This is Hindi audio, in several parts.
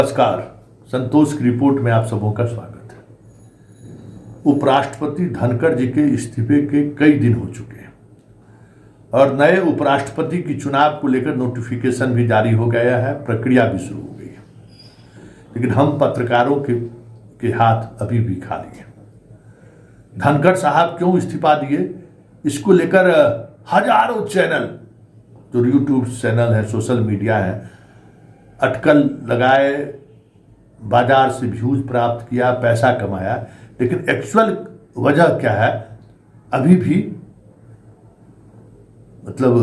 नमस्कार। संतोष की रिपोर्ट में आप सबों का स्वागत है। उपराष्ट्रपति धनखड़ जी के इस्तीफे के कई दिन हो चुके हैं और नए उपराष्ट्रपति की चुनाव को लेकर नोटिफिकेशन भी जारी हो गया है, प्रक्रिया भी शुरू हो गई है। लेकिन हम पत्रकारों के हाथ अभी भी खाली हैं। धनखड़ साहब क्यों इस्तीफा दिए, इसको लेकर हजारों चैनल, जो यूट्यूब चैनल है, सोशल मीडिया है, अटकल लगाए, बाजार से व्यूज प्राप्त किया, पैसा कमाया। लेकिन एक्चुअल वजह क्या है, अभी भी मतलब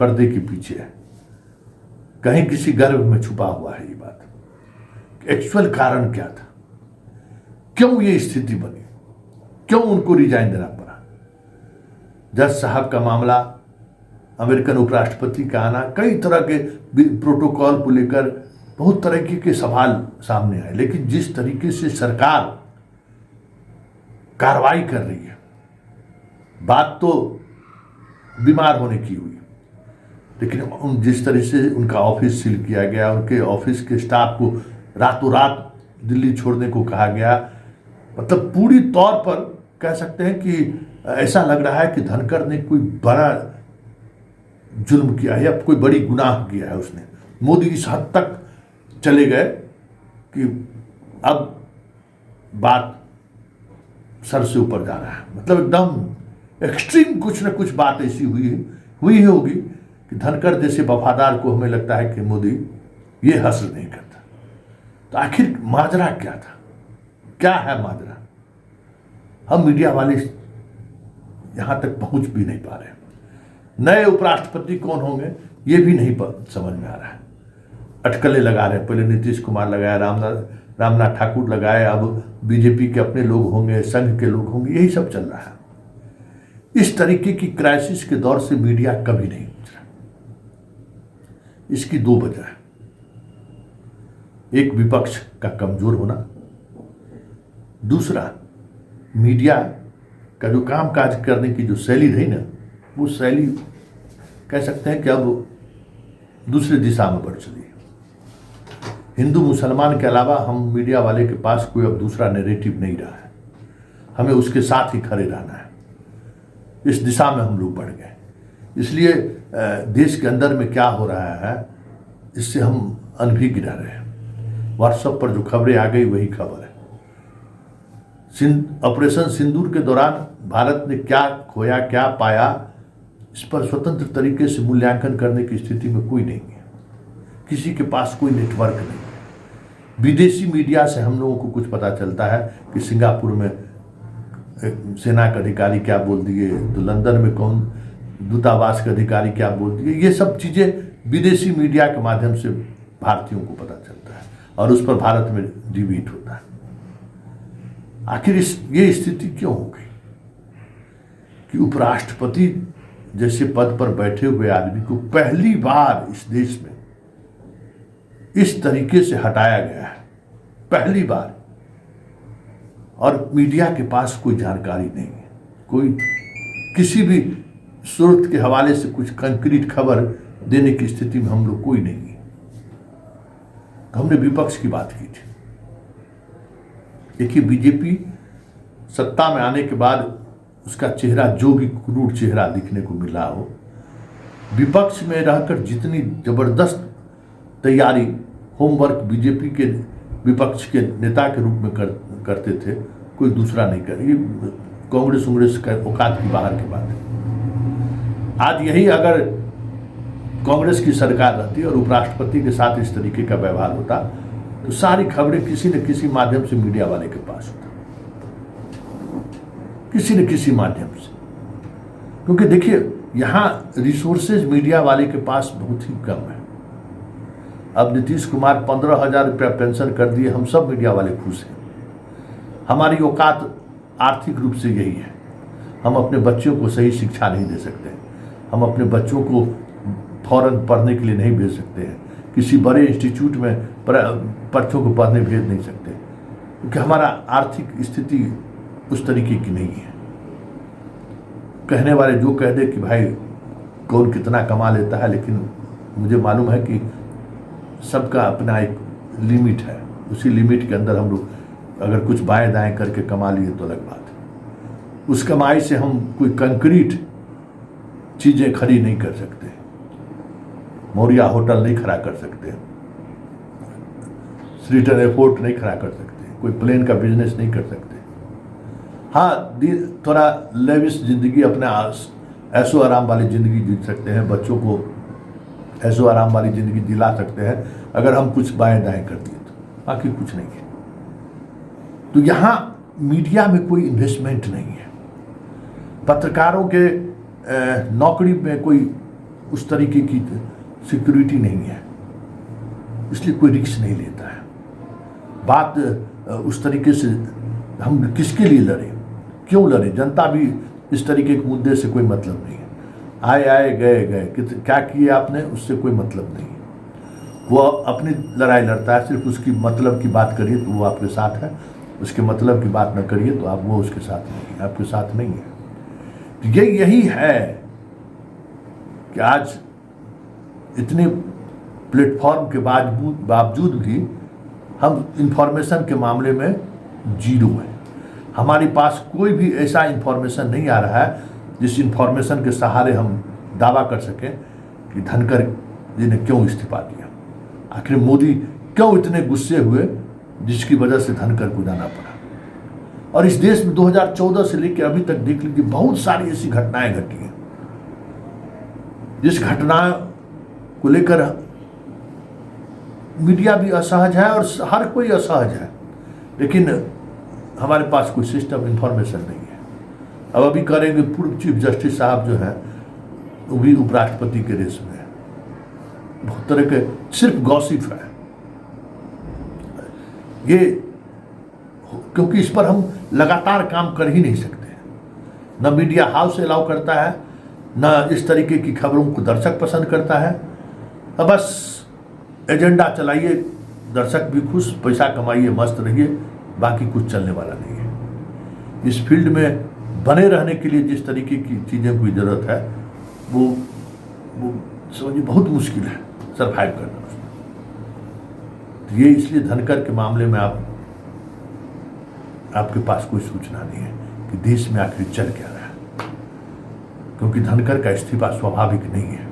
पर्दे के पीछे है, कहीं किसी गर्भ में छुपा हुआ है ये बात। एक्चुअल कारण क्या था, क्यों ये स्थिति बनी, क्यों उनको रिजाइन देना पड़ा। जज साहब का मामला, अमेरिकन उपराष्ट्रपति का आना, कई तरह के प्रोटोकॉल को लेकर बहुत तरीके के सवाल सामने आए। लेकिन जिस तरीके से सरकार कार्रवाई कर रही है, बात तो बीमार होने की हुई, लेकिन जिस तरह से उनका ऑफिस सील किया गया, उनके ऑफिस के स्टाफ को रातों रात दिल्ली छोड़ने को कहा गया, मतलब पूरी तौर पर कह सकते हैं कि ऐसा लग रहा है कि धनखड़ ने कोई बड़ा जुल्म किया है या कोई बड़ी गुनाह किया है उसने। मोदी इस हद तक चले गए कि अब बात सर से ऊपर जा रहा है, मतलब एकदम एक्सट्रीम कुछ न कुछ बात ऐसी हुई होगी कि धनखड़ जैसे वफादार को हमें लगता है कि मोदी ये हासिल नहीं करता। तो आखिर माजरा क्या था, क्या है माजरा, हम मीडिया वाले यहां तक पहुंच भी नहीं पा रहे। नए उपराष्ट्रपति कौन होंगे ये भी नहीं समझ में आ रहा है। अटकलें लगा रहे हैं, पहले नीतीश कुमार लगाया, रामनाथ ठाकुर लगाए, अब बीजेपी के अपने लोग होंगे, संघ के लोग होंगे, यही सब चल रहा है। इस तरीके की क्राइसिस के दौर से मीडिया कभी नहीं गुजरा। इसकी दो वजह है, एक विपक्ष का कमजोर होना, दूसरा मीडिया का जो कामकाज करने की जो शैली रही ना, वो शैली कह सकते हैं कि अब दूसरी दिशा में बढ़ चली है। हिंदू मुसलमान के अलावा हम मीडिया वाले के पास कोई अब दूसरा नैरेटिव नहीं रहा है, हमें उसके साथ ही खड़े रहना है। इस दिशा में हम लोग बढ़ गए। इसलिए देश के अंदर में क्या हो रहा है इससे हम अनभिज्ञ रह रहे हैं। व्हाट्सएप पर जो खबरें आ गई वही खबर है। ऑपरेशन सिंदूर के दौरान भारत ने क्या खोया, क्या पाया, इस पर स्वतंत्र तरीके से मूल्यांकन करने की स्थिति में कोई नहीं है। किसी के पास कोई नेटवर्क नहीं है। विदेशी मीडिया से हम लोगों को कुछ पता चलता है कि सिंगापुर में सेना के अधिकारी क्या बोल दिए, तो लंदन में कौन दूतावास के अधिकारी क्या बोल दिए, ये सब चीज़ें विदेशी मीडिया के माध्यम से भारतीयों को पता चलता है और उस पर भारत में डिबेट होता है। आखिर ये स्थिति क्यों हो गई कि उपराष्ट्रपति जैसे पद पर बैठे हुए आदमी को पहली बार इस देश में इस तरीके से हटाया गया है, पहली बार, और मीडिया के पास कोई जानकारी नहीं है, कोई किसी भी स्रोत के हवाले से कुछ कंक्रीट खबर देने की स्थिति में हम लोग कोई नहीं है। तो हमने विपक्ष की बात की थी। देखिए, बीजेपी सत्ता में आने के बाद उसका चेहरा जो भी क्रूर चेहरा दिखने को मिला हो, विपक्ष में रहकर जितनी जबरदस्त तैयारी, होमवर्क बीजेपी के विपक्ष के नेता के रूप में करते थे, कोई दूसरा नहीं कर। ये कांग्रेस का औकात की बाहर की बात है। आज यही अगर कांग्रेस की सरकार रहती और उपराष्ट्रपति के साथ इस तरीके का व्यवहार होता तो सारी खबरें किसी न किसी माध्यम से मीडिया वाले के पास होता, किसी न किसी माध्यम से। क्योंकि देखिए, यहाँ रिसोर्सेज मीडिया वाले के पास बहुत ही कम है। अब नीतीश कुमार 15,000 रुपया पेंशन कर दिए, हम सब मीडिया वाले खुश हैं। हमारी औकात आर्थिक रूप से यही है। हम अपने बच्चों को सही शिक्षा नहीं दे सकते, हम अपने बच्चों को फौरन पढ़ने के लिए नहीं भेज सकते हैं, किसी बड़े इंस्टीट्यूट में बच्चों को पढ़ने भेज नहीं सकते, क्योंकि हमारा आर्थिक स्थिति उस तरीके की नहीं है। कहने वाले जो कह दे कि भाई कौन कितना कमा लेता है, लेकिन मुझे मालूम है कि सबका अपना एक लिमिट है, उसी लिमिट के अंदर हम लोग अगर कुछ बाएं दाएं करके कमा लिए तो अलग बात है। उस कमाई से हम कोई कंक्रीट चीज़ें खड़ी नहीं कर सकते, मौर्या होटल नहीं खड़ा कर सकते, श्रीटन एयरपोर्ट नहीं खड़ा कर सकते, कोई प्लेन का बिजनेस नहीं कर सकते। हाँ, थोड़ा लेविश जिंदगी, अपने ऐशो आराम वाली ज़िंदगी जी सकते हैं, बच्चों को ऐशो आराम वाली ज़िंदगी दिला सकते हैं अगर हम कुछ बाएं दाएं कर दिए तो, बाकी कुछ नहीं है। तो यहाँ मीडिया में कोई इन्वेस्टमेंट नहीं है, पत्रकारों के नौकरी में कोई उस तरीके की सिक्योरिटी नहीं है, इसलिए कोई रिस्क नहीं लेता है। बात उस तरीके से हम किसके लिए लड़ें, क्यों लड़ें? जनता भी इस तरीके के मुद्दे से कोई मतलब नहीं है। आए आए गए गए, क्या किए आपने, उससे कोई मतलब नहीं है। वो अपनी लड़ाई लड़ता है, सिर्फ उसकी मतलब की बात करिए तो वो आपके साथ है, उसके मतलब की बात न करिए तो आप वो उसके साथ नहीं है, आपके साथ नहीं है। तो यही है कि आज इतने प्लेटफॉर्म के बावजूद भी हम इंफॉर्मेशन के मामले में जीरो है। हमारे पास कोई भी ऐसा इंफॉर्मेशन नहीं आ रहा है जिस इंफॉर्मेशन के सहारे हम दावा कर सकें कि धनखड़ जी ने क्यों इस्तीफा दिया, आखिर मोदी क्यों इतने गुस्से हुए जिसकी वजह से धनखड़ को जाना पड़ा। और इस देश में 2014 से लेकर अभी तक देख लीजिए, बहुत सारी ऐसी घटनाएं घटी हैं जिस घटना को लेकर मीडिया भी असहज है और हर कोई असहज है, लेकिन हमारे पास कोई सिस्टम इंफॉर्मेशन नहीं है। अब अभी करेंगे, पूर्व चीफ जस्टिस साहब जो हैं वो भी उपराष्ट्रपति के रेस में है, बहुत तरह के सिर्फ गॉसिप है ये, क्योंकि इस पर हम लगातार काम कर ही नहीं सकते। न मीडिया हाउस अलाउ करता है, न इस तरीके की खबरों को दर्शक पसंद करता है। अब बस एजेंडा चलाइए, दर्शक भी खुश, पैसा कमाइए, मस्त रहिए, बाकी कुछ चलने वाला नहीं है। इस फील्ड में बने रहने के लिए जिस तरीके की चीज़ें की जरूरत है वो समझिए बहुत मुश्किल है सरवाइव करना उसमें। तो ये इसलिए धनखड़ के मामले में आपके पास कोई सूचना नहीं है कि देश में आखिर चल क्या रहा है, क्योंकि धनखड़ का इस्तीफा स्वाभाविक नहीं है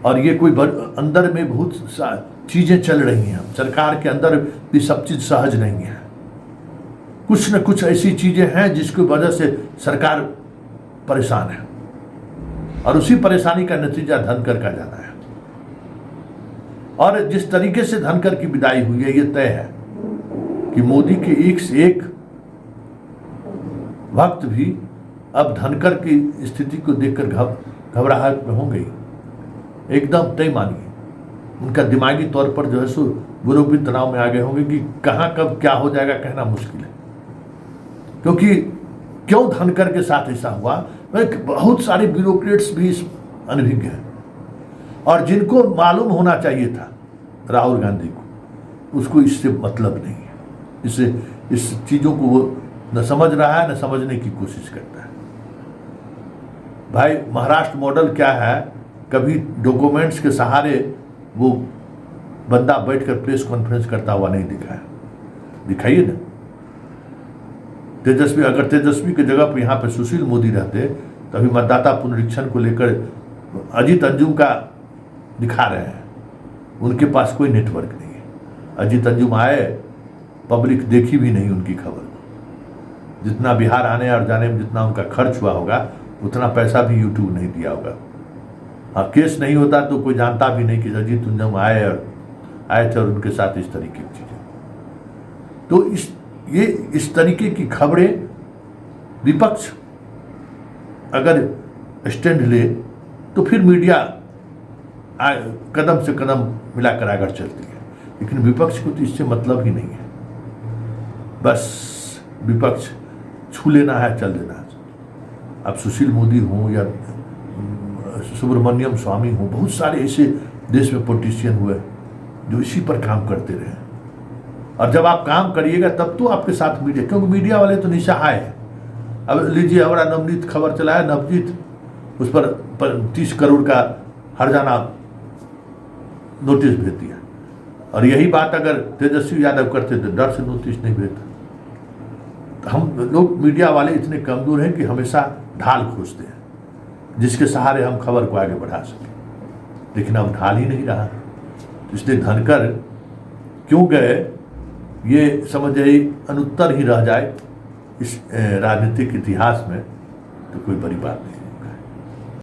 और ये कोई अंदर में बहुत चीज़ें चल रही हैं। सरकार के अंदर भी सब चीज़ सहज नहीं है, कुछ न कुछ ऐसी चीज़ें हैं जिसकी वजह से सरकार परेशान है और उसी परेशानी का नतीजा धनखड़ का जाना है। और जिस तरीके से धनखड़ की विदाई हुई है, ये तय है कि मोदी के एक से एक भक्त भी अब धनखड़ की स्थिति को देखकर घबराहट में होंगे, एकदम तय मानिए। उनका दिमागी तौर पर जो है सो गुरु भी तनाव में आ गए होंगे कि कहाँ कब क्या हो जाएगा कहना मुश्किल है। क्योंकि क्यों धनखड़ के साथ ऐसा हुआ, बहुत सारे ब्यूरोक्रेट्स भी अनभिज्ञ हैं और जिनको मालूम होना चाहिए था राहुल गांधी को, उसको इससे मतलब नहीं है। इससे इस चीज़ों को वो न समझ रहा है न समझने की कोशिश करता है। भाई महाराष्ट्र मॉडल क्या है, कभी डॉक्यूमेंट्स के सहारे वो बंदा बैठकर प्रेस कॉन्फ्रेंस करता हुआ नहीं दिखा है, दिखाइए ना। तेजस्वी, अगर तेजस्वी की जगह पर यहाँ पे सुशील मोदी रहते तो अभी मतदाता पुनरीक्षण को लेकर अजीत अंजुम का दिखा रहे हैं, उनके पास कोई नेटवर्क नहीं है। अजीत अंजुम आए, पब्लिक देखी भी नहीं उनकी खबर, जितना बिहार आने और जाने में जितना उनका खर्च हुआ होगा उतना पैसा भी यूट्यूब नहीं दिया होगा। हाँ, केस नहीं होता तो कोई जानता भी नहीं कि अजीत अंजुम आए थे और उनके साथ इस तरीके की चीज़ें। तो इस तरीके की खबरें विपक्ष अगर स्टैंड ले तो फिर मीडिया कदम से कदम मिलाकर आगे चलती है, लेकिन विपक्ष को तो इससे मतलब ही नहीं है। बस विपक्ष छू लेना है, चल देना है। अब सुशील मोदी हों या सुब्रमण्यम स्वामी हों, बहुत सारे ऐसे देश में पॉलिटिशियन हुए जो इसी पर काम करते रहे। और जब आप काम करिएगा तब तो आपके साथ मीडिया, क्योंकि मीडिया वाले तो निस्सहाय है। अब लीजिए, हमारा नवनीत खबर चला है, नवजीत, उस पर 30 करोड़ का हर्जाना नोटिस भेज दिया। और यही बात अगर तेजस्वी यादव करते तो डर से नोटिस नहीं भेजता। हम लोग मीडिया वाले इतने कमजोर हैं कि हमेशा ढाल खोजते हैं जिसके सहारे हम खबर को आगे बढ़ा सकें, लेकिन अब ढाल ही नहीं रहा। तो इसलिए धनखड़ क्यों गए ये समझ जाइए अनुत्तर ही रह जाए इस राजनीतिक इतिहास में, तो कोई बड़ी बात नहीं।